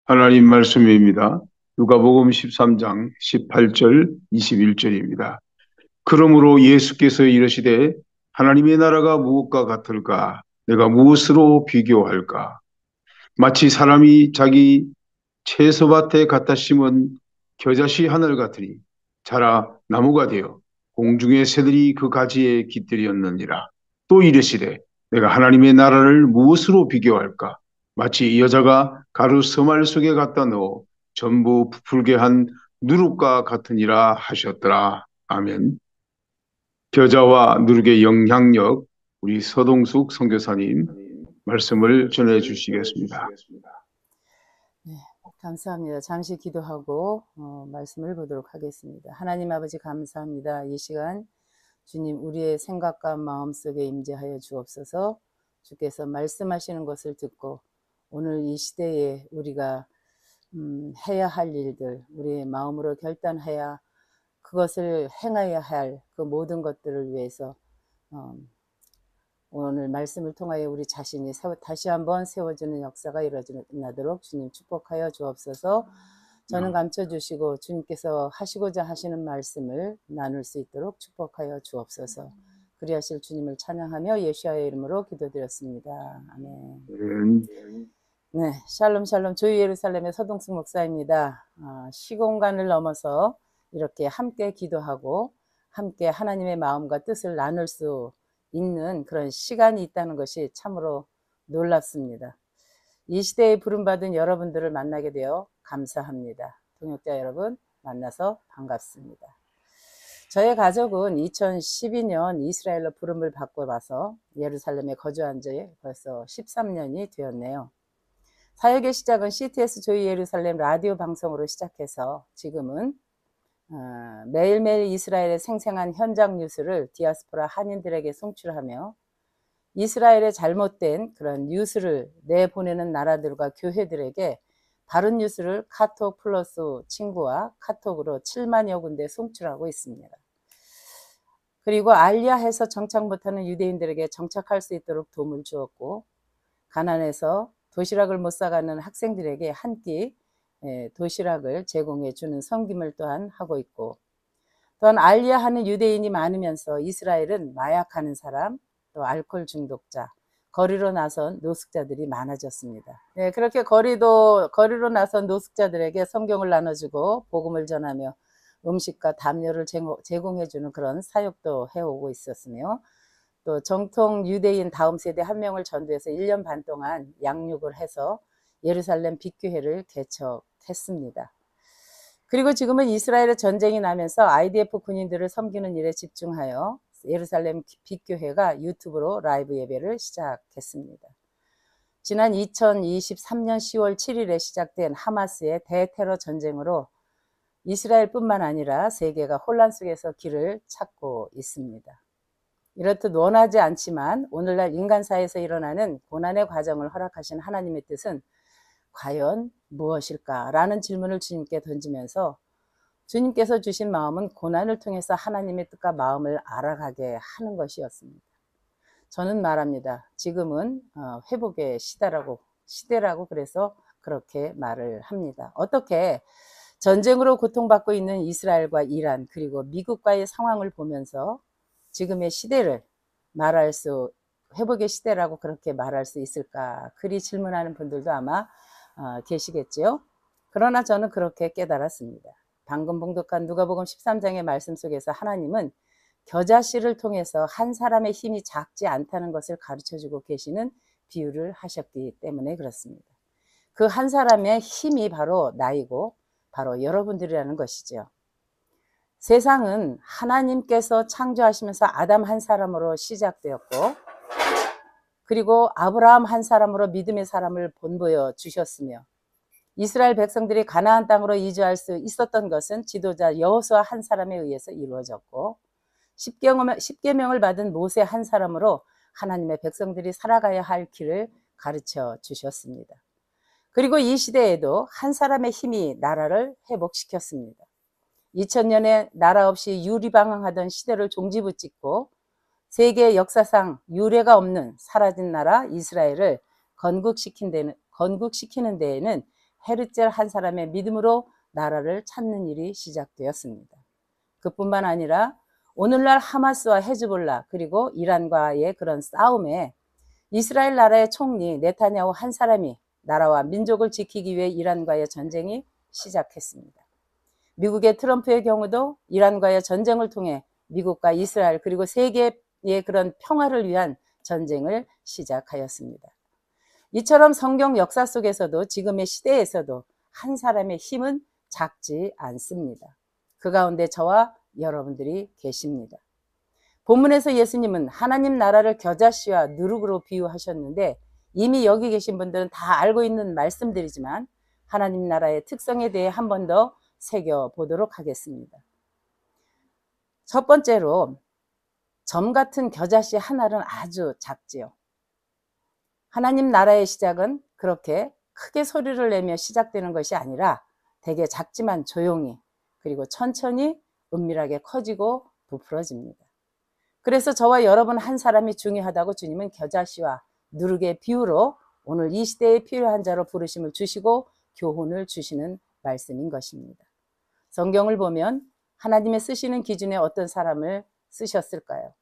하나님 말씀입니다. 누가복음 13장 18절 21절입니다. 그러므로 예수께서 이르시되 하나님의 나라가 무엇과 같을까? 내가 무엇으로 비교할까? 마치 사람이 자기 채소밭에 갖다 심은 겨자씨 하늘 같으니 자라 나무가 되어 공중의 새들이 그 가지에 깃들였느니라. 또 이르시되 내가 하나님의 나라를 무엇으로 비교할까? 마치 여자가 가루 서말 속에 갖다 넣어 전부 부풀게 한 누룩과 같으니라 하셨더라. 아멘. 겨자와 누룩의 영향력, 우리 서동숙 선교사님 말씀을 전해 주시겠습니다. 네, 감사합니다. 잠시 기도하고 말씀을 보도록 하겠습니다. 하나님 아버지 감사합니다. 이 시간 주님 우리의 생각과 마음속에 임재하여 주옵소서. 주께서 말씀하시는 것을 듣고 오늘 이 시대에 우리가 해야 할 일들, 우리의 마음으로 결단해야 그것을 행해야 할 그 모든 것들을 위해서 오늘 말씀을 통하여 우리 자신이 다시 한번 세워지는 역사가 일어나도록 주님 축복하여 주옵소서. 저는 감춰주시고 주님께서 하시고자 하시는 말씀을 나눌 수 있도록 축복하여 주옵소서. 그리하실 주님을 찬양하며 예수와의 이름으로 기도드렸습니다. 아멘. 네, 샬롬 샬롬. 조이 예루살렘의 서동숙 목사입니다. 시공간을 넘어서 이렇게 함께 기도하고 함께 하나님의 마음과 뜻을 나눌 수 있는 그런 시간이 있다는 것이 참으로 놀랍습니다. 이 시대에 부름받은 여러분들을 만나게 되어 감사합니다. 동역자 여러분 만나서 반갑습니다. 저의 가족은 2012년 이스라엘로 부름을 받고 와서 예루살렘에 거주한 지 벌써 13년이 되었네요. 사역의 시작은 CTS 조이 예루살렘 라디오 방송으로 시작해서 지금은 매일매일 이스라엘의 생생한 현장 뉴스를 디아스포라 한인들에게 송출하며 이스라엘의 잘못된 그런 뉴스를 내보내는 나라들과 교회들에게 바른 뉴스를 카톡 플러스 친구와 카톡으로 7만여 군데 송출하고 있습니다. 그리고 알리아해서 정착 못하는 유대인들에게 정착할 수 있도록 도움을 주었고, 가난해서 도시락을 못 사가는 학생들에게 한 끼 도시락을 제공해 주는 섬김을 또한 하고 있고, 또한 알리아하는 유대인이 많으면서 이스라엘은 마약하는 사람, 또 알코올 중독자, 거리로 나선 노숙자들이 많아졌습니다. 네, 그렇게 거리로 나선 노숙자들에게 성경을 나눠주고 복음을 전하며 음식과 담요를 제공해주는 그런 사역도 해오고 있었으며, 또 정통 유대인 다음 세대 한 명을 전도해서 1년 반 동안 양육을 해서 예루살렘 빛교회를 개척했습니다. 그리고 지금은 이스라엘의 전쟁이 나면서 IDF 군인들을 섬기는 일에 집중하여 예루살렘 빛교회가 유튜브로 라이브 예배를 시작했습니다. 지난 2023년 10월 7일에 시작된 하마스의 대테러 전쟁으로 이스라엘뿐만 아니라 세계가 혼란 속에서 길을 찾고 있습니다. 이렇듯 원하지 않지만 오늘날 인간사에서 일어나는 고난의 과정을 허락하신 하나님의 뜻은 과연 무엇일까라는 질문을 주님께 던지면서 주님께서 주신 마음은 고난을 통해서 하나님의 뜻과 마음을 알아가게 하는 것이었습니다. 저는 말합니다. 지금은 회복의 시대라고 그래서 그렇게 말을 합니다. 어떻게 전쟁으로 고통받고 있는 이스라엘과 이란 그리고 미국과의 상황을 보면서 지금의 시대를 회복의 시대라고 그렇게 말할 수 있을까? 그리 질문하는 분들도 아마 계시겠지요. 그러나 저는 그렇게 깨달았습니다. 방금 봉독한 누가복음 13장의 말씀 속에서 하나님은 겨자씨를 통해서 한 사람의 힘이 작지 않다는 것을 가르쳐주고 계시는 비유를 하셨기 때문에 그렇습니다. 그 한 사람의 힘이 바로 나이고 바로 여러분들이라는 것이죠. 세상은 하나님께서 창조하시면서 아담 한 사람으로 시작되었고, 그리고 아브라함 한 사람으로 믿음의 사람을 본보여 주셨으며, 이스라엘 백성들이 가나안 땅으로 이주할 수 있었던 것은 지도자 여호수아 한 사람에 의해서 이루어졌고, 십계명을 받은 모세 한 사람으로 하나님의 백성들이 살아가야 할 길을 가르쳐 주셨습니다. 그리고 이 시대에도 한 사람의 힘이 나라를 회복시켰습니다. 2000년에 나라 없이 유리방황하던 시대를 종지부짓고 세계 역사상 유례가 없는 사라진 나라 이스라엘을 건국시키는 데에는 헤르젤 한 사람의 믿음으로 나라를 찾는 일이 시작되었습니다. 그뿐만 아니라 오늘날 하마스와 헤즈볼라 그리고 이란과의 그런 싸움에 이스라엘 나라의 총리 네타냐후 한 사람이 나라와 민족을 지키기 위해 이란과의 전쟁이 시작했습니다. 미국의 트럼프의 경우도 이란과의 전쟁을 통해 미국과 이스라엘 그리고 세계의 그런 평화를 위한 전쟁을 시작하였습니다. 이처럼 성경 역사 속에서도 지금의 시대에서도 한 사람의 힘은 작지 않습니다. 그 가운데 저와 여러분들이 계십니다. 본문에서 예수님은 하나님 나라를 겨자씨와 누룩으로 비유하셨는데 이미 여기 계신 분들은 다 알고 있는 말씀들이지만 하나님 나라의 특성에 대해 한 번 더 새겨보도록 하겠습니다. 첫 번째로 점 같은 겨자씨 한 알은 아주 작지요. 하나님 나라의 시작은 그렇게 크게 소리를 내며 시작되는 것이 아니라 되게 작지만 조용히 그리고 천천히 은밀하게 커지고 부풀어집니다. 그래서 저와 여러분 한 사람이 중요하다고 주님은 겨자씨와 누룩의 비유로 오늘 이 시대에 필요한 자로 부르심을 주시고 교훈을 주시는 말씀인 것입니다. 성경을 보면 하나님의 쓰시는 기준에 어떤 사람을 쓰셨을까요?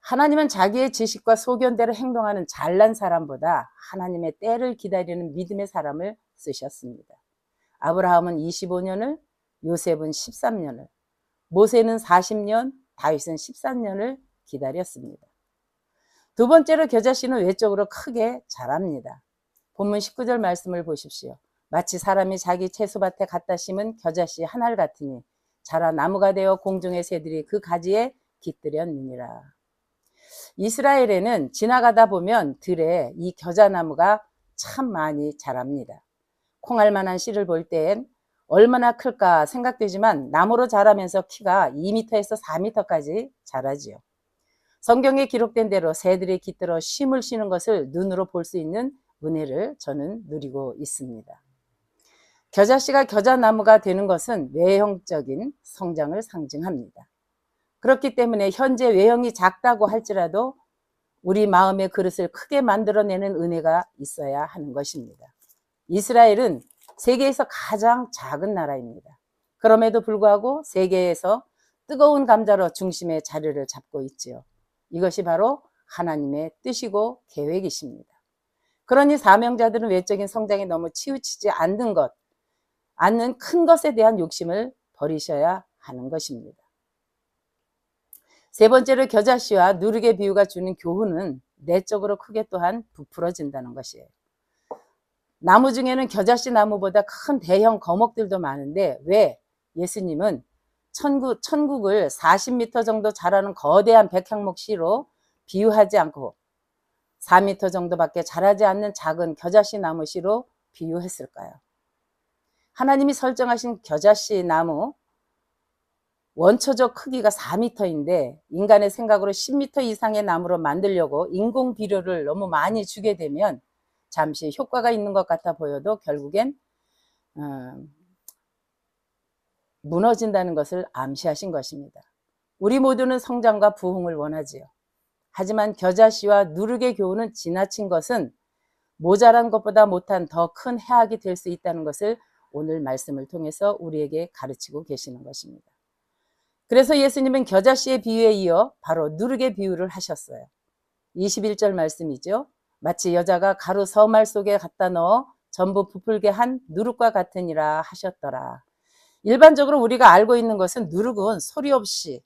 하나님은 자기의 지식과 소견대로 행동하는 잘난 사람보다 하나님의 때를 기다리는 믿음의 사람을 쓰셨습니다. 아브라함은 25년을, 요셉은 13년을, 모세는 40년, 다윗은 13년을 기다렸습니다. 두 번째로 겨자씨는 외적으로 크게 자랍니다. 본문 19절 말씀을 보십시오. 마치 사람이 자기 채소밭에 갖다 심은 겨자씨 한 알 같으니 자라 나무가 되어 공중의 새들이 그 가지에 깃들였느니라. 이스라엘에는 지나가다 보면 들에 이 겨자나무가 참 많이 자랍니다. 콩알만한 씨를 볼 땐 얼마나 클까 생각되지만 나무로 자라면서 키가 2m에서 4m까지 자라지요. 성경에 기록된 대로 새들이 깃들어 쉼을 쉬는 것을 눈으로 볼 수 있는 은혜를 저는 누리고 있습니다. 겨자씨가 겨자나무가 되는 것은 외형적인 성장을 상징합니다. 그렇기 때문에 현재 외형이 작다고 할지라도 우리 마음의 그릇을 크게 만들어내는 은혜가 있어야 하는 것입니다. 이스라엘은 세계에서 가장 작은 나라입니다. 그럼에도 불구하고 세계에서 뜨거운 감자로 중심의 자리를 잡고 있지요. 이것이 바로 하나님의 뜻이고 계획이십니다. 그러니 사명자들은 외적인 성장에 너무 치우치지 않는 큰 것에 대한 욕심을 버리셔야 하는 것입니다. 세 번째로 겨자씨와 누룩의 비유가 주는 교훈은 내적으로 크게 또한 부풀어진다는 것이에요. 나무 중에는 겨자씨 나무보다 큰 대형 거목들도 많은데 왜 예수님은 천국을 40m 정도 자라는 거대한 백향목 씨로 비유하지 않고 4m 정도밖에 자라지 않는 작은 겨자씨 나무 씨로 비유했을까요? 하나님이 설정하신 겨자씨 나무 원초적 크기가 4m인데 인간의 생각으로 10m 이상의 나무로 만들려고 인공 비료를 너무 많이 주게 되면 잠시 효과가 있는 것 같아 보여도 결국엔 무너진다는 것을 암시하신 것입니다. 우리 모두는 성장과 부흥을 원하지요. 하지만 겨자씨와 누룩의 교훈은 지나친 것은 모자란 것보다 못한 더 큰 해악이 될 수 있다는 것을 오늘 말씀을 통해서 우리에게 가르치고 계시는 것입니다. 그래서 예수님은 겨자씨의 비유에 이어 바로 누룩의 비유를 하셨어요. 21절 말씀이죠. 마치 여자가 가루 서말 속에 갖다 넣어 전부 부풀게 한 누룩과 같으니라 하셨더라. 일반적으로 우리가 알고 있는 것은 누룩은 소리 없이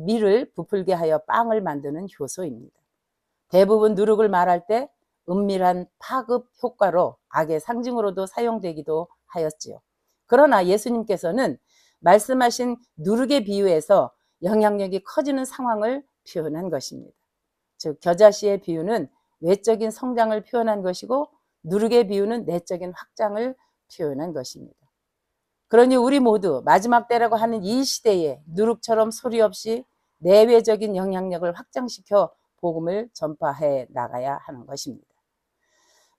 밀을 부풀게 하여 빵을 만드는 효소입니다. 대부분 누룩을 말할 때 은밀한 파급 효과로 악의 상징으로도 사용되기도 하였지요. 그러나 예수님께서는 말씀하신 누룩의 비유에서 영향력이 커지는 상황을 표현한 것입니다. 즉 겨자씨의 비유는 외적인 성장을 표현한 것이고 누룩의 비유는 내적인 확장을 표현한 것입니다. 그러니 우리 모두 마지막 때라고 하는 이 시대에 누룩처럼 소리 없이 내외적인 영향력을 확장시켜 복음을 전파해 나가야 하는 것입니다.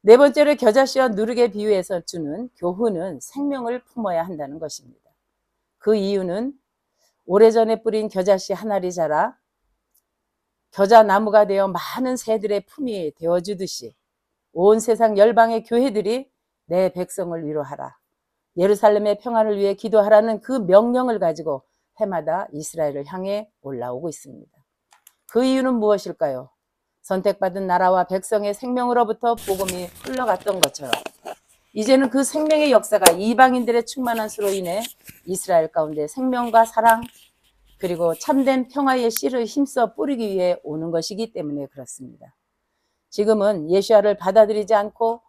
네 번째로 겨자씨와 누룩의 비유에서 주는 교훈은 생명을 품어야 한다는 것입니다. 그 이유는 오래전에 뿌린 겨자씨 한 알이 자라 겨자나무가 되어 많은 새들의 품이 되어주듯이 온 세상 열방의 교회들이 내 백성을 위로하라. 예루살렘의 평안을 위해 기도하라는 그 명령을 가지고 해마다 이스라엘을 향해 올라오고 있습니다. 그 이유는 무엇일까요? 선택받은 나라와 백성의 생명으로부터 복음이 흘러갔던 것처럼 이제는 그 생명의 역사가 이방인들의 충만한 수로 인해 이스라엘 가운데 생명과 사랑 그리고 참된 평화의 씨를 힘써 뿌리기 위해 오는 것이기 때문에 그렇습니다. 지금은 예수야를 받아들이지 않고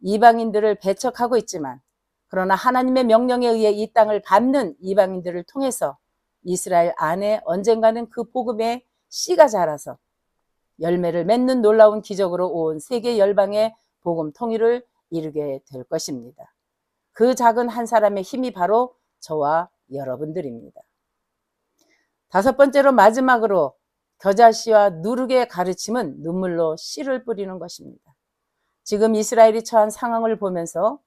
이방인들을 배척하고 있지만 그러나 하나님의 명령에 의해 이 땅을 밟는 이방인들을 통해서 이스라엘 안에 언젠가는 그 복음의 씨가 자라서 열매를 맺는 놀라운 기적으로 온 세계 열방의 복음 통일을 이루게 될 것입니다. 그 작은 한 사람의 힘이 바로 저와 여러분들입니다. 다섯 번째로 마지막으로 겨자씨와 누룩의 가르침은 눈물로 씨를 뿌리는 것입니다. 지금 이스라엘이 처한 상황을 보면서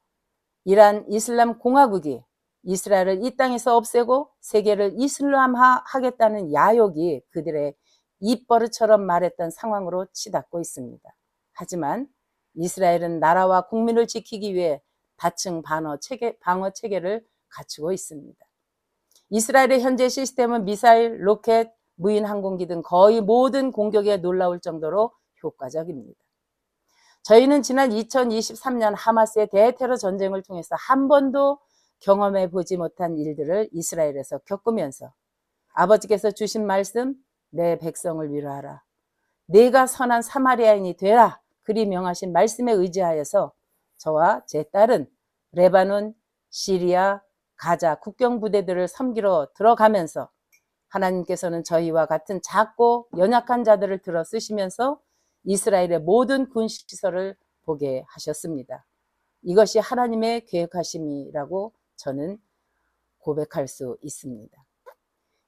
이란 이슬람 공화국이 이스라엘을 이 땅에서 없애고 세계를 이슬람화하겠다는 야욕이 그들의 입버릇처럼 말했던 상황으로 치닫고 있습니다. 하지만 이스라엘은 나라와 국민을 지키기 위해 다층 방어 체계를 갖추고 있습니다. 이스라엘의 현재 시스템은 미사일, 로켓, 무인 항공기 등 거의 모든 공격에 놀라울 정도로 효과적입니다. 저희는 지난 2023년 하마스의 대테러 전쟁을 통해서 한 번도 경험해 보지 못한 일들을 이스라엘에서 겪으면서 아버지께서 주신 말씀, 내 백성을 위로하라. 내가 선한 사마리아인이 되라. 그리 명하신 말씀에 의지하여서 저와 제 딸은 레바논, 시리아, 가자 국경 부대들을 섬기러 들어가면서 하나님께서는 저희와 같은 작고 연약한 자들을 들어 쓰시면서 이스라엘의 모든 군시설을 보게 하셨습니다. 이것이 하나님의 계획하심이라고 저는 고백할 수 있습니다.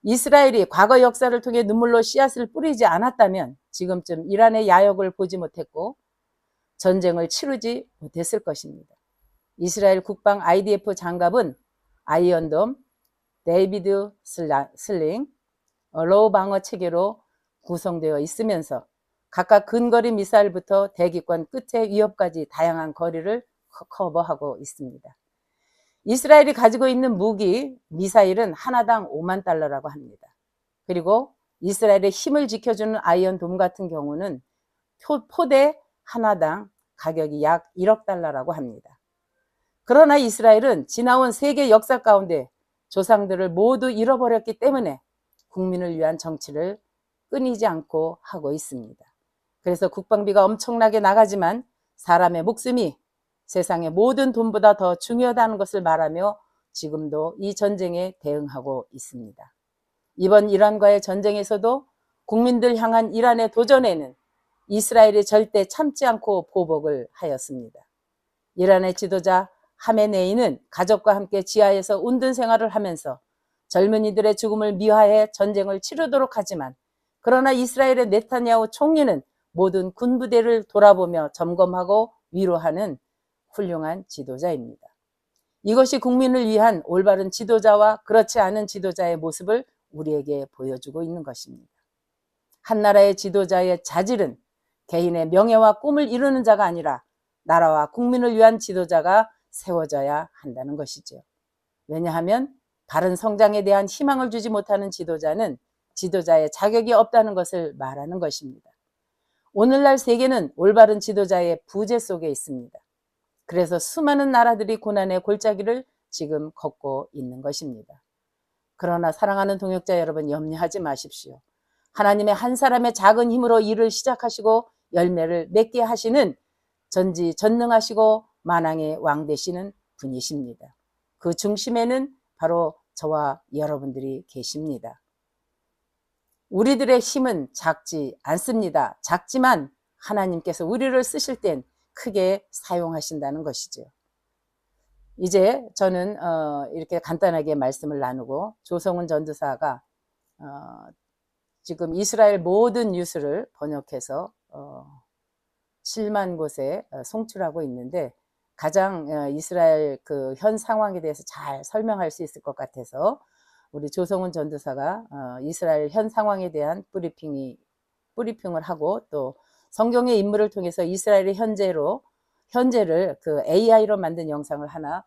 이스라엘이 과거 역사를 통해 눈물로 씨앗을 뿌리지 않았다면 지금쯤 이란의 야욕을 보지 못했고 전쟁을 치르지 못했을 것입니다. 이스라엘 국방 IDF 장갑은 아이언돔, 데이비드 슬링, 로우 방어 체계로 구성되어 있으면서 각각 근거리 미사일부터 대기권 끝의 위협까지 다양한 거리를 커버하고 있습니다. 이스라엘이 가지고 있는 무기, 미사일은 하나당 5만 달러라고 합니다. 그리고 이스라엘의 힘을 지켜주는 아이언돔 같은 경우는 포대 하나당 가격이 약 1억 달러라고 합니다. 그러나 이스라엘은 지나온 세계 역사 가운데 조상들을 모두 잃어버렸기 때문에 국민을 위한 정치를 끊이지 않고 하고 있습니다. 그래서 국방비가 엄청나게 나가지만 사람의 목숨이 세상의 모든 돈보다 더 중요하다는 것을 말하며 지금도 이 전쟁에 대응하고 있습니다. 이번 이란과의 전쟁에서도 국민들 향한 이란의 도전에는 이스라엘이 절대 참지 않고 보복을 하였습니다. 이란의 지도자 하메네이는 가족과 함께 지하에서 운동 생활을 하면서 젊은이들의 죽음을 미화해 전쟁을 치르도록 하지만 그러나 이스라엘의 네타냐후 총리는 모든 군부대를 돌아보며 점검하고 위로하는 훌륭한 지도자입니다. 이것이 국민을 위한 올바른 지도자와 그렇지 않은 지도자의 모습을 우리에게 보여주고 있는 것입니다. 한 나라의 지도자의 자질은 개인의 명예와 꿈을 이루는 자가 아니라 나라와 국민을 위한 지도자가 세워져야 한다는 것이죠. 왜냐하면 바른 성장에 대한 희망을 주지 못하는 지도자는 지도자의 자격이 없다는 것을 말하는 것입니다. 오늘날 세계는 올바른 지도자의 부재 속에 있습니다. 그래서 수많은 나라들이 고난의 골짜기를 지금 걷고 있는 것입니다. 그러나 사랑하는 동역자 여러분, 염려하지 마십시오. 하나님의 한 사람의 작은 힘으로 일을 시작하시고 열매를 맺게 하시는 전지전능하시고 만왕의 왕 되시는 분이십니다. 그 중심에는 바로 저와 여러분들이 계십니다. 우리들의 힘은 작지 않습니다. 작지만 하나님께서 우리를 쓰실 땐 크게 사용하신다는 것이죠. 이제 저는 이렇게 간단하게 말씀을 나누고 조성훈 전도사가 지금 이스라엘 모든 뉴스를 번역해서 7만 곳에 송출하고 있는데 가장 이스라엘 그 현 상황에 대해서 잘 설명할 수 있을 것 같아서 우리 조성훈 전도사가 이스라엘 현 상황에 대한 브리핑을 하고 또 성경의 인물을 통해서 이스라엘의 현재로 현재를 그 AI로 만든 영상을 하나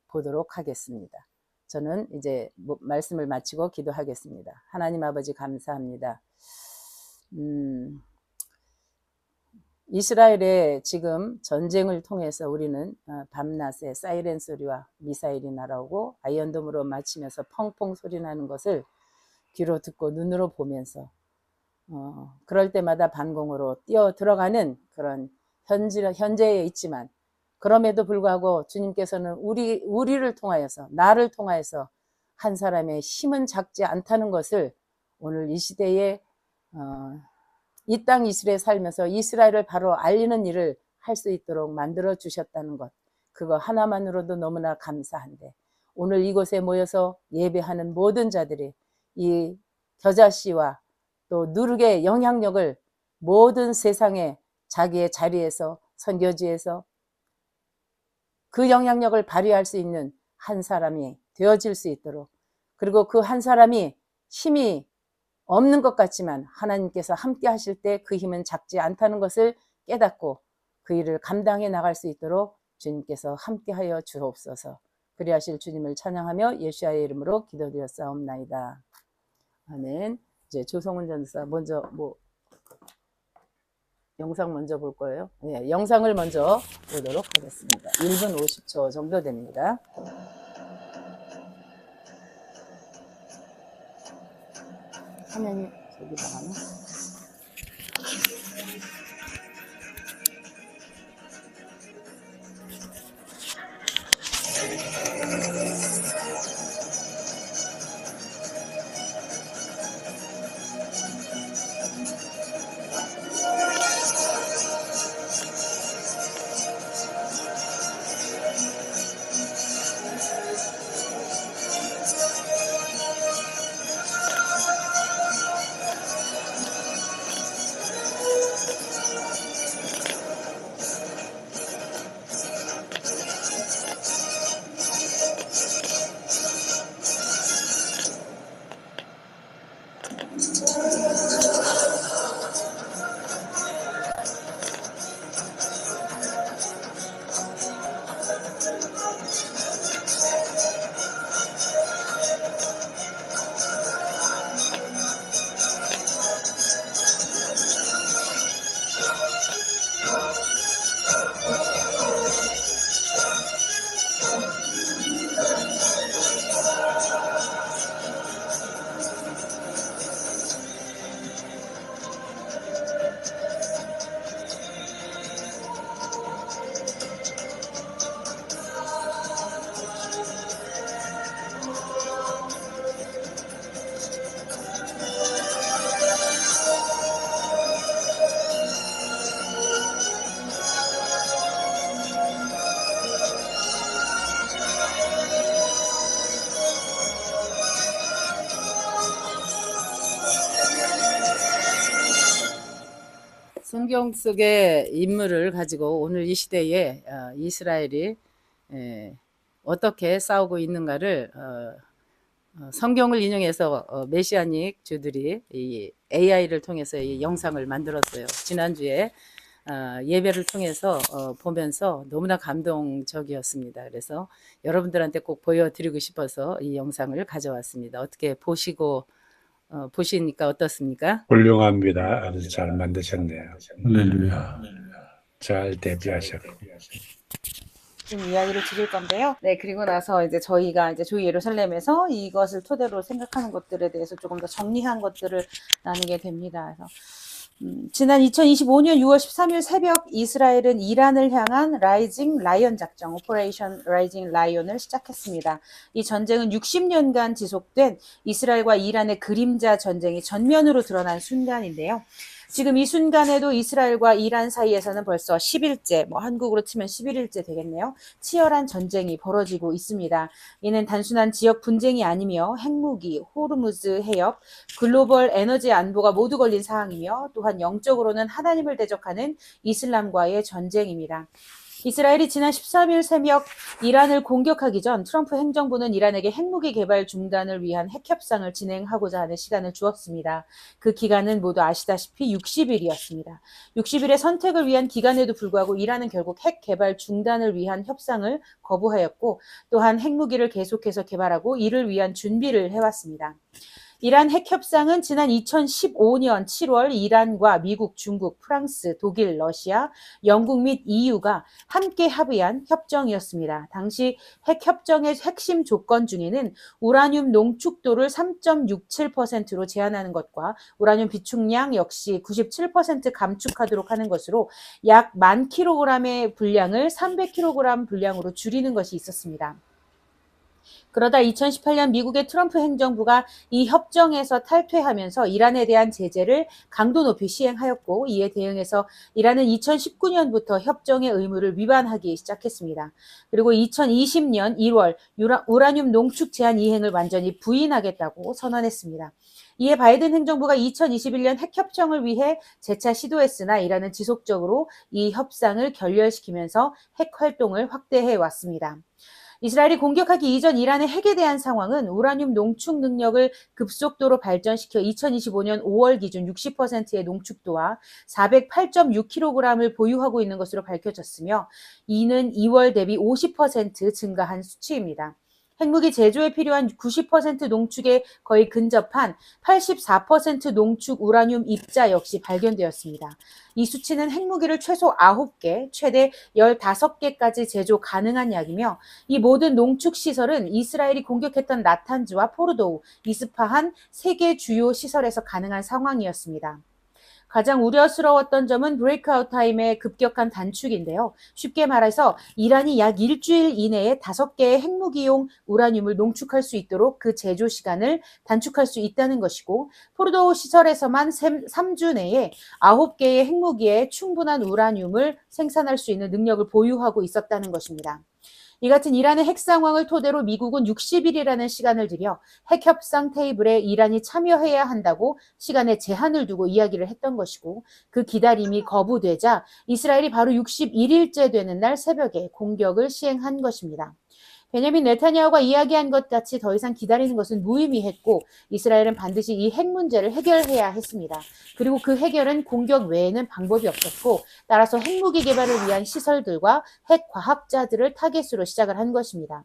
보도록 하겠습니다. 저는 이제 말씀을 마치고 기도하겠습니다. 하나님 아버지 감사합니다. 이스라엘의 지금 전쟁을 통해서 우리는 밤낮에 사이렌 소리와 미사일이 날아오고 아이언돔으로 맞히면서 펑펑 소리 나는 것을 귀로 듣고 눈으로 보면서 그럴 때마다 반공으로 뛰어 들어가는 그런 현재에 있지만, 그럼에도 불구하고 주님께서는 우리를 통하여서, 나를 통하여서 한 사람의 힘은 작지 않다는 것을 오늘 이 시대에 이 땅 이스라엘에 살면서 이스라엘을 바로 알리는 일을 할 수 있도록 만들어 주셨다는 것, 그거 하나만으로도 너무나 감사한데, 오늘 이곳에 모여서 예배하는 모든 자들이 이 겨자씨와 또 누룩의 영향력을 모든 세상에 자기의 자리에서, 선교지에서 그 영향력을 발휘할 수 있는 한 사람이 되어질 수 있도록, 그리고 그 한 사람이 힘이 없는 것 같지만 하나님께서 함께 하실 때 그 힘은 작지 않다는 것을 깨닫고 그 일을 감당해 나갈 수 있도록 주님께서 함께하여 주옵소서. 그리하실 주님을 찬양하며 예수와의 이름으로 기도드렸사옵나이다. 아멘. 이제 조성훈 전사 먼저 영상 먼저 볼 거예요. 네, 영상을 먼저 보도록 하겠습니다. 1분 50초 정도 됩니다. 화면이 저기 나가나? 성경 속의 인물을 가지고 오늘 이 시대에 이스라엘이 어떻게 싸우고 있는가를 성경을 인용해서 메시아닉 주들이 이 AI를 통해서 이 영상을 만들었어요. 지난주에 예배를 통해서 보면서 너무나 감동적이었습니다. 그래서 여러분들한테 꼭 보여드리고 싶어서 이 영상을 가져왔습니다. 어떻게 보시니까 어떻습니까? 훌륭합니다. 아주 잘 만드셨네요. 할렐루야. 잘 대비하셨고. 좀 이야기를 드릴 건데요. 네, 그리고 나서 이제 저희가 이제 조이 예루살렘에서 이것을 토대로 생각하는 것들에 대해서 조금 더 정리한 것들을 나누게 됩니다. 그래서 지난 2025년 6월 13일 새벽 이스라엘은 이란을 향한 라이징 라이언 작전, 오퍼레이션 라이징 라이언을 시작했습니다. 이 전쟁은 60년간 지속된 이스라엘과 이란의 그림자 전쟁이 전면으로 드러난 순간인데요. 지금 이 순간에도 이스라엘과 이란 사이에서는 벌써 10일째, 한국으로 치면 11일째 되겠네요. 치열한 전쟁이 벌어지고 있습니다. 이는 단순한 지역 분쟁이 아니며 핵무기, 호르무즈 해협, 글로벌 에너지 안보가 모두 걸린 상황이며 또한 영적으로는 하나님을 대적하는 이슬람과의 전쟁입니다. 이스라엘이 지난 13일 새벽 이란을 공격하기 전 트럼프 행정부는 이란에게 핵무기 개발 중단을 위한 핵협상을 진행하고자 하는 시간을 주었습니다. 그 기간은 모두 아시다시피 60일이었습니다. 60일의 선택을 위한 기간에도 불구하고 이란은 결국 핵 개발 중단을 위한 협상을 거부하였고 또한 핵무기를 계속해서 개발하고 이를 위한 준비를 해왔습니다. 이란 핵협상은 지난 2015년 7월 이란과 미국, 중국, 프랑스, 독일, 러시아, 영국 및 EU가 함께 합의한 협정이었습니다. 당시 핵협정의 핵심 조건 중에는 우라늄 농축도를 3.67%로 제한하는 것과 우라늄 비축량 역시 97% 감축하도록 하는 것으로 약 10,000kg의 분량을 300kg 분량으로 줄이는 것이 있었습니다. 그러다 2018년 미국의 트럼프 행정부가 이 협정에서 탈퇴하면서 이란에 대한 제재를 강도 높이 시행하였고 이에 대응해서 이란은 2019년부터 협정의 의무를 위반하기 시작했습니다. 그리고 2020년 1월 우라늄 농축 제한 이행을 완전히 부인하겠다고 선언했습니다. 이에 바이든 행정부가 2021년 핵협정을 위해 재차 시도했으나 이란은 지속적으로 이 협상을 결렬시키면서 핵 활동을 확대해 왔습니다. 이스라엘이 공격하기 이전 이란의 핵에 대한 상황은 우라늄 농축 능력을 급속도로 발전시켜 2025년 5월 기준 60%의 농축도와 408.6kg을 보유하고 있는 것으로 밝혀졌으며 이는 2월 대비 50% 증가한 수치입니다. 핵무기 제조에 필요한 90% 농축에 거의 근접한 84% 농축 우라늄 입자 역시 발견되었습니다. 이 수치는 핵무기를 최소 9개, 최대 15개까지 제조 가능한 약이며 이 모든 농축 시설은 이스라엘이 공격했던 나탄즈와 포르도우, 이스파한 3개 주요 시설에서 가능한 상황이었습니다. 가장 우려스러웠던 점은 브레이크아웃 타임의 급격한 단축인데요. 쉽게 말해서 이란이 약 일주일 이내에 5개의 핵무기용 우라늄을 농축할 수 있도록 그 제조 시간을 단축할 수 있다는 것이고 포르도우 시설에서만 3주 내에 9개의 핵무기에 충분한 우라늄을 생산할 수 있는 능력을 보유하고 있었다는 것입니다. 이 같은 이란의 핵 상황을 토대로 미국은 60일이라는 시간을 들여 핵협상 테이블에 이란이 참여해야 한다고 시간에 제한을 두고 이야기를 했던 것이고 그 기다림이 거부되자 이스라엘이 바로 61일째 되는 날 새벽에 공격을 시행한 것입니다. 베냐민 네타냐후가 이야기한 것 같이 더 이상 기다리는 것은 무의미했고 이스라엘은 반드시 이 핵 문제를 해결해야 했습니다. 그리고 그 해결은 공격 외에는 방법이 없었고 따라서 핵무기 개발을 위한 시설들과 핵 과학자들을 타겟으로 시작을 한 것입니다.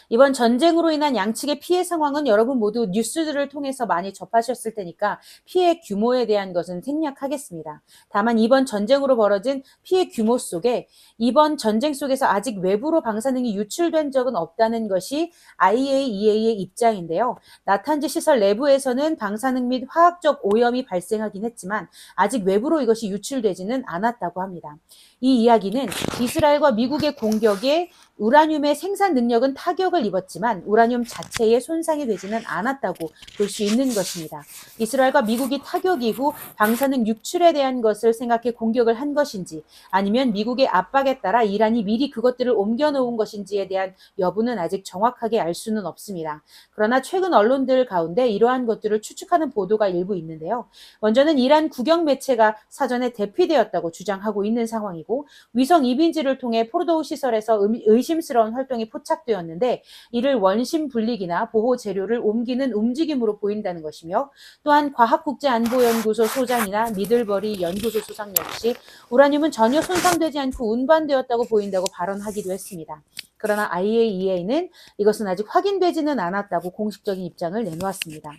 이번 전쟁으로 인한 양측의 피해 상황은 여러분 모두 뉴스들을 통해서 많이 접하셨을 테니까 피해 규모에 대한 것은 생략하겠습니다. 다만 이번 전쟁으로 벌어진 피해 규모 속에 이번 전쟁 속에서 아직 외부로 방사능이 유출된 적은 없다는 것이 IAEA의 입장인데요. 나탄즈 시설 내부에서는 방사능 및 화학적 오염이 발생하긴 했지만 아직 외부로 이것이 유출되지는 않았다고 합니다. 이 이야기는 이스라엘과 미국의 공격에 우라늄의 생산 능력은 타격을 입었지만 우라늄 자체에 손상이 되지는 않았다고 볼 수 있는 것입니다. 이스라엘과 미국이 타격 이후 방사능 유출에 대한 것을 생각해 공격을 한 것인지 아니면 미국의 압박에 따라 이란이 미리 그것들을 옮겨놓은 것인지에 대한 여부는 아직 정확하게 알 수는 없습니다. 그러나 최근 언론들 가운데 이러한 것들을 추측하는 보도가 일부 있는데요. 먼저는 이란 국영 매체가 사전에 대피되었다고 주장하고 있는 상황이고 위성 이민지를 통해 포르도우 시설에서 의심스러운 활동이 포착되었는데 이를 원심 분리기나 보호 재료를 옮기는 움직임으로 보인다는 것이며 또한 과학국제안보연구소 소장이나 미들버리 연구소 소장 역시 우라늄은 전혀 손상되지 않고 운반되었다고 보인다고 발언하기도 했습니다. 그러나 IAEA는 이것은 아직 확인되지는 않았다고 공식적인 입장을 내놓았습니다.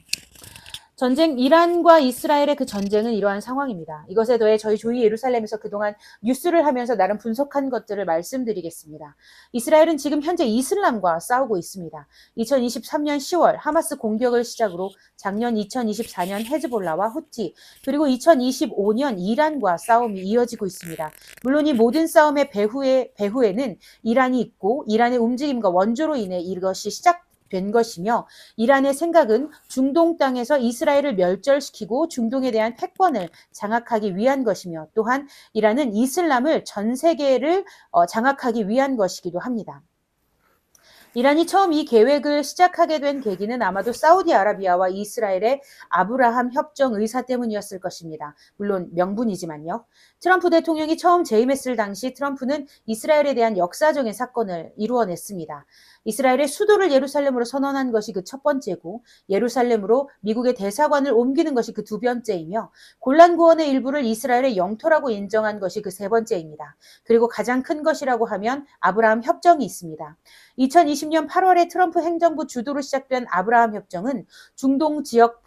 이란과 이스라엘의 그 전쟁은 이러한 상황입니다. 이것에 더해 저희 조이 예루살렘에서 그동안 뉴스를 하면서 나름 분석한 것들을 말씀드리겠습니다. 이스라엘은 지금 현재 이슬람과 싸우고 있습니다. 2023년 10월 하마스 공격을 시작으로 작년 2024년 헤즈볼라와 후티 그리고 2025년 이란과 싸움이 이어지고 있습니다. 물론 이 모든 싸움의 배후에는 이란이 있고 이란의 움직임과 원조로 인해 이것이 된 것이며 이란의 생각은 중동 땅에서 이스라엘을 멸절시키고 중동에 대한 패권을 장악하기 위한 것이며 또한 이란은 이슬람을 전 세계를 장악하기 위한 것이기도 합니다. 이란이 처음 이 계획을 시작하게 된 계기는 아마도 사우디아라비아와 이스라엘의 아브라함 협정 의사 때문이었을 것입니다. 물론 명분이지만요. 트럼프 대통령이 처음 재임했을 당시 트럼프는 이스라엘에 대한 역사적인 사건을 이루어냈습니다. 이스라엘의 수도를 예루살렘으로 선언한 것이 그 첫 번째고, 예루살렘으로 미국의 대사관을 옮기는 것이 그 두 번째이며, 골란고원의 일부를 이스라엘의 영토라고 인정한 것이 그 세 번째입니다. 그리고 가장 큰 것이라고 하면 아브라함 협정이 있습니다. 2020년 8월에 트럼프 행정부 주도로 시작된 아브라함 협정은 중동 지역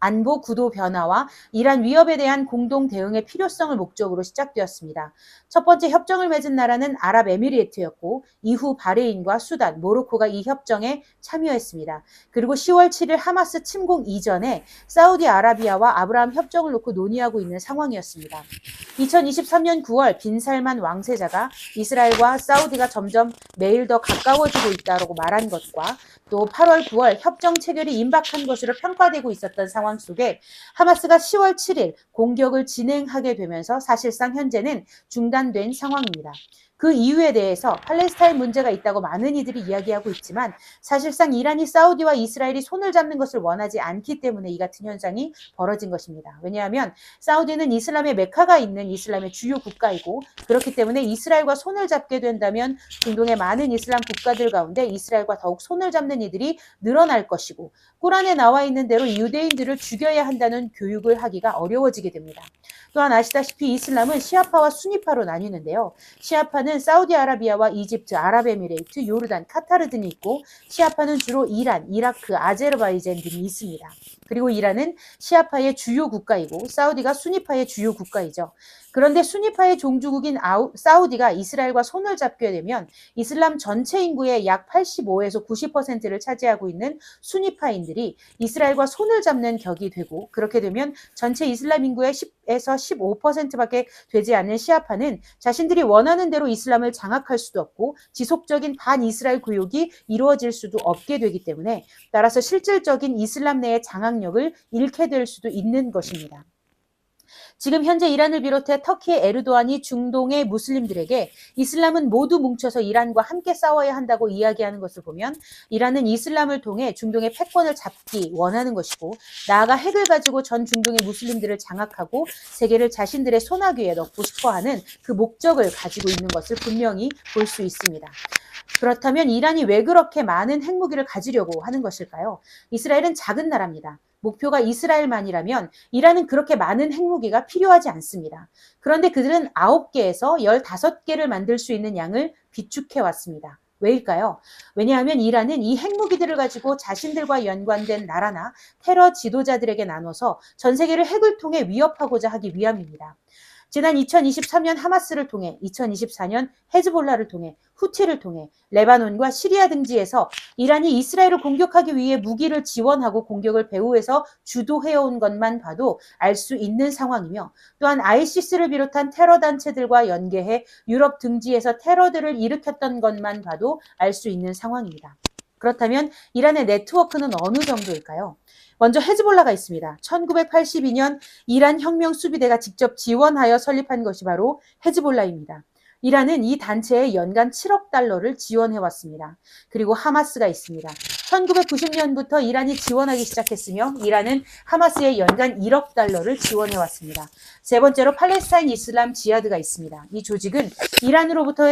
안보 구도 변화와 이란 위협에 대한 공동 대응의 필요성을 목적으로 시작되었습니다. 첫 번째 협정을 맺은 나라는 아랍에미리트였고, 이후 바레인과 수단, 모로코가 이 협정에 참여했습니다. 그리고 10월 7일 하마스 침공 이전에 사우디아라비아와 아브라함 협정을 놓고 논의하고 있는 상황이었습니다. 2023년 9월 빈살만 왕세자가 이스라엘과 사우디가 점점 매일 더 가까워지고 있다고 말한 것과, 또 8월 9월 협정 체결이 임박한 것으로 평가되고 있었던 상황 속에 하마스가 10월 7일 공격을 진행하게 되면서 사실상 현재는 중단된 상황입니다. 그 이유에 대해서 팔레스타인 문제가 있다고 많은 이들이 이야기하고 있지만, 사실상 이란이 사우디와 이스라엘이 손을 잡는 것을 원하지 않기 때문에 이 같은 현상이 벌어진 것입니다. 왜냐하면 사우디는 이슬람의 메카가 있는 이슬람의 주요 국가이고, 그렇기 때문에 이스라엘과 손을 잡게 된다면 중동의 많은 이슬람 국가들 가운데 이스라엘과 더욱 손을 잡는 이들이 늘어날 것이고, 꾸란에 나와 있는 대로 유대인들을 죽여야 한다는 교육을 하기가 어려워지게 됩니다. 또한 아시다시피 이슬람은 시아파와 수니파로 나뉘는데요. 시아파는 사우디아라비아와 이집트, 아랍에미레이트, 요르단, 카타르 등이 있고, 시아파는 주로 이란, 이라크, 아제르바이잔 등이 있습니다. 그리고 이란은 시아파의 주요 국가이고, 사우디가 수니파의 주요 국가이죠. 그런데 수니파의 종주국인 사우디가 이스라엘과 손을 잡게 되면 이슬람 전체 인구의 약 85에서 90%를 차지하고 있는 수니파인들이 이스라엘과 손을 잡는 격이 되고, 그렇게 되면 전체 이슬람 인구의 10에서 15%밖에 되지 않는 시아파는 자신들이 원하는 대로 이슬람을 장악할 수도 없고 지속적인 반이스라엘 교육이 이루어질 수도 없게 되기 때문에, 따라서 실질적인 이슬람 내의 장악력을 잃게 될 수도 있는 것입니다. 지금 현재 이란을 비롯해 터키의 에르도안이 중동의 무슬림들에게 이슬람은 모두 뭉쳐서 이란과 함께 싸워야 한다고 이야기하는 것을 보면, 이란은 이슬람을 통해 중동의 패권을 잡기 원하는 것이고, 나아가 핵을 가지고 전 중동의 무슬림들을 장악하고 세계를 자신들의 손아귀에 넣고 싶어하는 그 목적을 가지고 있는 것을 분명히 볼 수 있습니다. 그렇다면 이란이 왜 그렇게 많은 핵무기를 가지려고 하는 것일까요? 이스라엘은 작은 나라입니다. 목표가 이스라엘만이라면 이란은 그렇게 많은 핵무기가 필요하지 않습니다. 그런데 그들은 9개에서 15개를 만들 수 있는 양을 비축해 왔습니다. 왜일까요? 왜냐하면 이란은 이 핵무기들을 가지고 자신들과 연관된 나라나 테러 지도자들에게 나눠서 전 세계를 핵을 통해 위협하고자 하기 위함입니다. 지난 2023년 하마스를 통해, 2024년 헤즈볼라를 통해, 후티를 통해 레바논과 시리아 등지에서 이란이 이스라엘을 공격하기 위해 무기를 지원하고 공격을 배후에서 주도해온 것만 봐도 알 수 있는 상황이며, 또한 아이시스를 비롯한 테러 단체들과 연계해 유럽 등지에서 테러들을 일으켰던 것만 봐도 알 수 있는 상황입니다. 그렇다면 이란의 네트워크는 어느 정도일까요? 먼저 헤즈볼라가 있습니다. 1982년 이란 혁명 수비대가 직접 지원하여 설립한 것이 바로 헤즈볼라입니다. 이란은 이 단체에 연간 7억 달러를 지원해왔습니다. 그리고 하마스가 있습니다. 1990년부터 이란이 지원하기 시작했으며 이란은 하마스에 연간 1억 달러를 지원해왔습니다. 세 번째로 팔레스타인 이슬람 지하드가 있습니다. 이 조직은 이란으로부터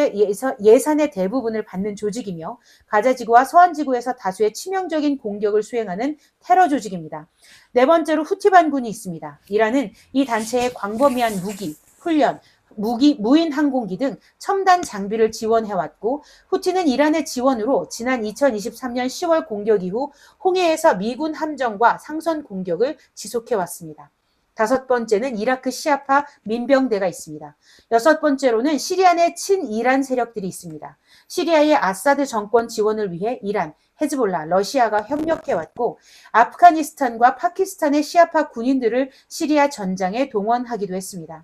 예산의 대부분을 받는 조직이며 가자지구와 서한지구에서 다수의 치명적인 공격을 수행하는 테러 조직입니다. 네 번째로 후티 반군이 있습니다. 이란은 이 단체의 광범위한 무기, 훈련, 무인 항공기 등 첨단 장비를 지원해왔고, 후티는 이란의 지원으로 지난 2023년 10월 공격 이후 홍해에서 미군 함정과 상선 공격을 지속해왔습니다. 다섯 번째는 이라크 시아파 민병대가 있습니다. 여섯 번째로는 시리아 내 친이란 세력들이 있습니다. 시리아의 아사드 정권 지원을 위해 이란, 헤즈볼라, 러시아가 협력해왔고, 아프가니스탄과 파키스탄의 시아파 군인들을 시리아 전장에 동원하기도 했습니다.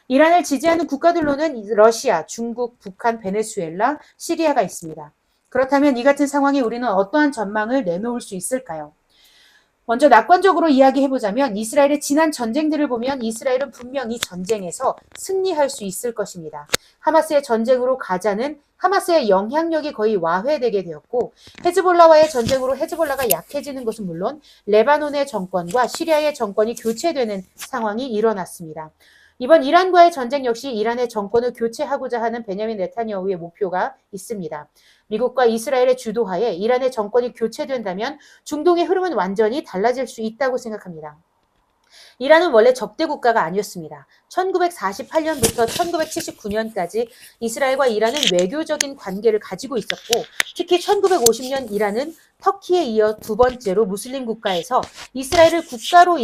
이란을 지지하는 국가들로는 러시아, 중국, 북한, 베네수엘라, 시리아가 있습니다. 그렇다면 이 같은 상황에 우리는 어떠한 전망을 내놓을 수 있을까요? 먼저 낙관적으로 이야기해보자면 이스라엘의 지난 전쟁들을 보면 이스라엘은 분명히 전쟁에서 승리할 수 있을 것입니다. 하마스의 전쟁으로 가자는 하마스의 영향력이 거의 와해되게 되었고 헤즈볼라와의 전쟁으로 헤즈볼라가 약해지는 것은 물론 레바논의 정권과 시리아의 정권이 교체되는 상황이 일어났습니다. 이번 이란과의 전쟁 역시 이란의 정권을 교체하고자 하는 베냐민 네타냐후의 목표가 있습니다. 미국과 이스라엘의 주도하에 이란의 정권이 교체된다면 중동의 흐름은 완전히 달라질 수 있다고 생각합니다. 이란은 원래 적대 국가가 아니었습니다. 1948년부터 1979년까지 이스라엘과 이란은 외교적인 관계를 가지고 있었고 특히 1950년 이란은 터키에 이어 두 번째로 무슬림 국가에서 이스라엘을 국가로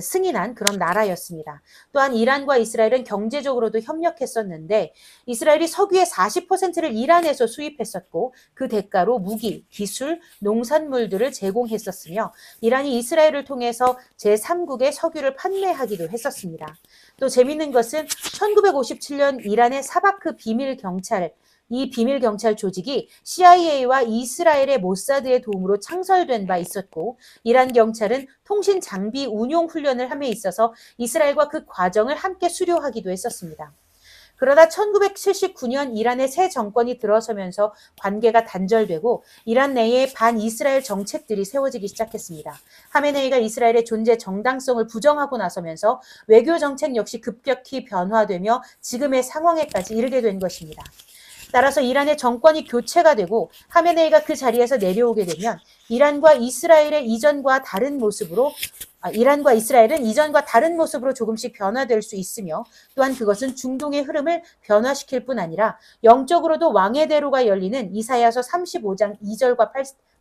승인한 그런 나라였습니다. 또한 이란과 이스라엘은 경제적으로도 협력했었는데 이스라엘이 석유의 40%를 이란에서 수입했었고 그 대가로 무기, 기술, 농산물들을 제공했었으며 이란이 이스라엘을 통해서 제3국에 석유를 판매하기도 했었습니다. 또 재밌는 것은 1957년 이란의 사바크 비밀경찰 이 비밀경찰 조직이 CIA와 이스라엘의 모사드의 도움으로 창설된 바 있었고 이란 경찰은 통신 장비 운용 훈련을 함에 있어서 이스라엘과 그 과정을 함께 수료하기도 했었습니다. 그러다 1979년 이란의 새 정권이 들어서면서 관계가 단절되고 이란 내에 반이스라엘 정책들이 세워지기 시작했습니다. 하메네이가 이스라엘의 존재 정당성을 부정하고 나서면서 외교 정책 역시 급격히 변화되며 지금의 상황에까지 이르게 된 것입니다. 따라서 이란의 정권이 교체가 되고 하메네이가 그 자리에서 내려오게 되면 이란과 이스라엘은 이전과 다른 모습으로 조금씩 변화될 수 있으며 또한 그것은 중동의 흐름을 변화시킬 뿐 아니라 영적으로도 왕의 대로가 열리는 이사야서 35장 2절과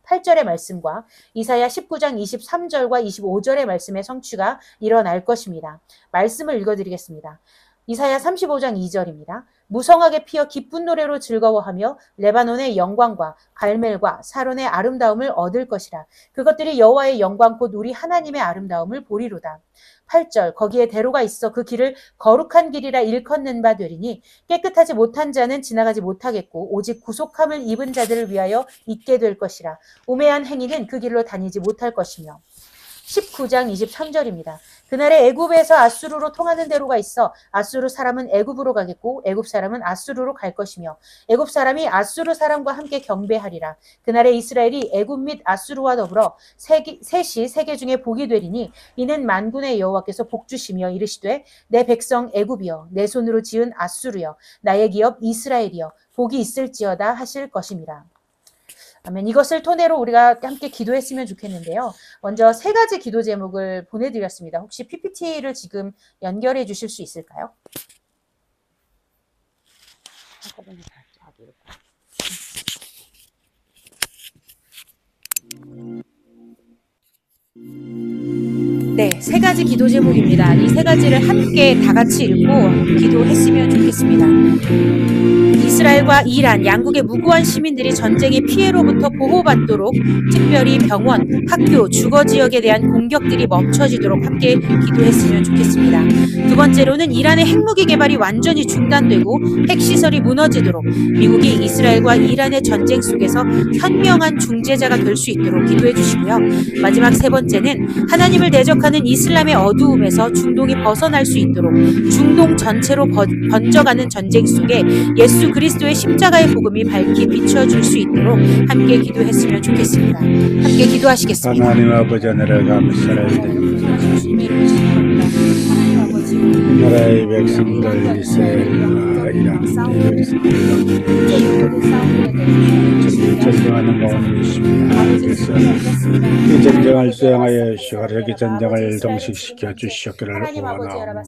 8절의 말씀과 이사야 19장 23절과 25절의 말씀의 성취가 일어날 것입니다. 말씀을 읽어드리겠습니다. 이사야 35장 2절입니다. 무성하게 피어 기쁜 노래로 즐거워하며 레바논의 영광과 갈멜과 사론의 아름다움을 얻을 것이라. 그것들이 여호와의 영광 곧 우리 하나님의 아름다움을 보리로다. 8절 거기에 대로가 있어 그 길을 거룩한 길이라 일컫는 바 되리니 깨끗하지 못한 자는 지나가지 못하겠고 오직 구속함을 입은 자들을 위하여 있게 될 것이라. 우매한 행위는 그 길로 다니지 못할 것이며 19장 23절입니다. 그날에 애굽에서 아수르로 통하는 대로가 있어 아수르 사람은 애굽으로 가겠고 애굽 사람은 아수르로 갈 것이며 애굽 사람이 아수르 사람과 함께 경배하리라. 그날에 이스라엘이 애굽 및 아수르와 더불어 셋이 세계 중에 복이 되리니 이는 만군의 여호와께서 복주시며 이르시되 내 백성 애굽이여 내 손으로 지은 아수르여 나의 기업 이스라엘이여 복이 있을지어다 하실 것입니다. 아멘. 이것을 토대로 우리가 함께 기도했으면 좋겠는데요. 먼저 세 가지 기도 제목을 보내드렸습니다. 혹시 PPT를 지금 연결해 주실 수 있을까요? 네, 세 가지 기도 제목입니다. 이 세 가지를 함께 다 같이 읽고 기도했으면 좋겠습니다. 이스라엘과 이란, 양국의 무고한 시민들이 전쟁의 피해로부터 보호받도록 특별히 병원, 학교, 주거 지역에 대한 공격들이 멈춰지도록 함께 기도했으면 좋겠습니다. 두 번째로는 이란의 핵무기 개발이 완전히 중단되고 핵시설이 무너지도록 미국이 이스라엘과 이란의 전쟁 속에서 현명한 중재자가 될 수 있도록 기도해 주시고요. 마지막 세 번째는 하나님을 대적하는 이슬람의 어두움에서 중동이 벗어날 수 있도록 중동 전체로 번져가는 전쟁 속에 예수 그리스도의 십자가의 복음이 밝히 비춰줄 수 있도록 함께 기도했으면 좋겠습니다. 함께 기도하시겠습니다. 하나님 아버지 하늘을 감사드립니다. 이 나라의 백성들 이스라엘과 이란 전쟁하는 가운데 있습니다. 그래서 이 전쟁을 수행하여 주시고 이 전쟁을 종식시켜 주시기를 원하옵니다.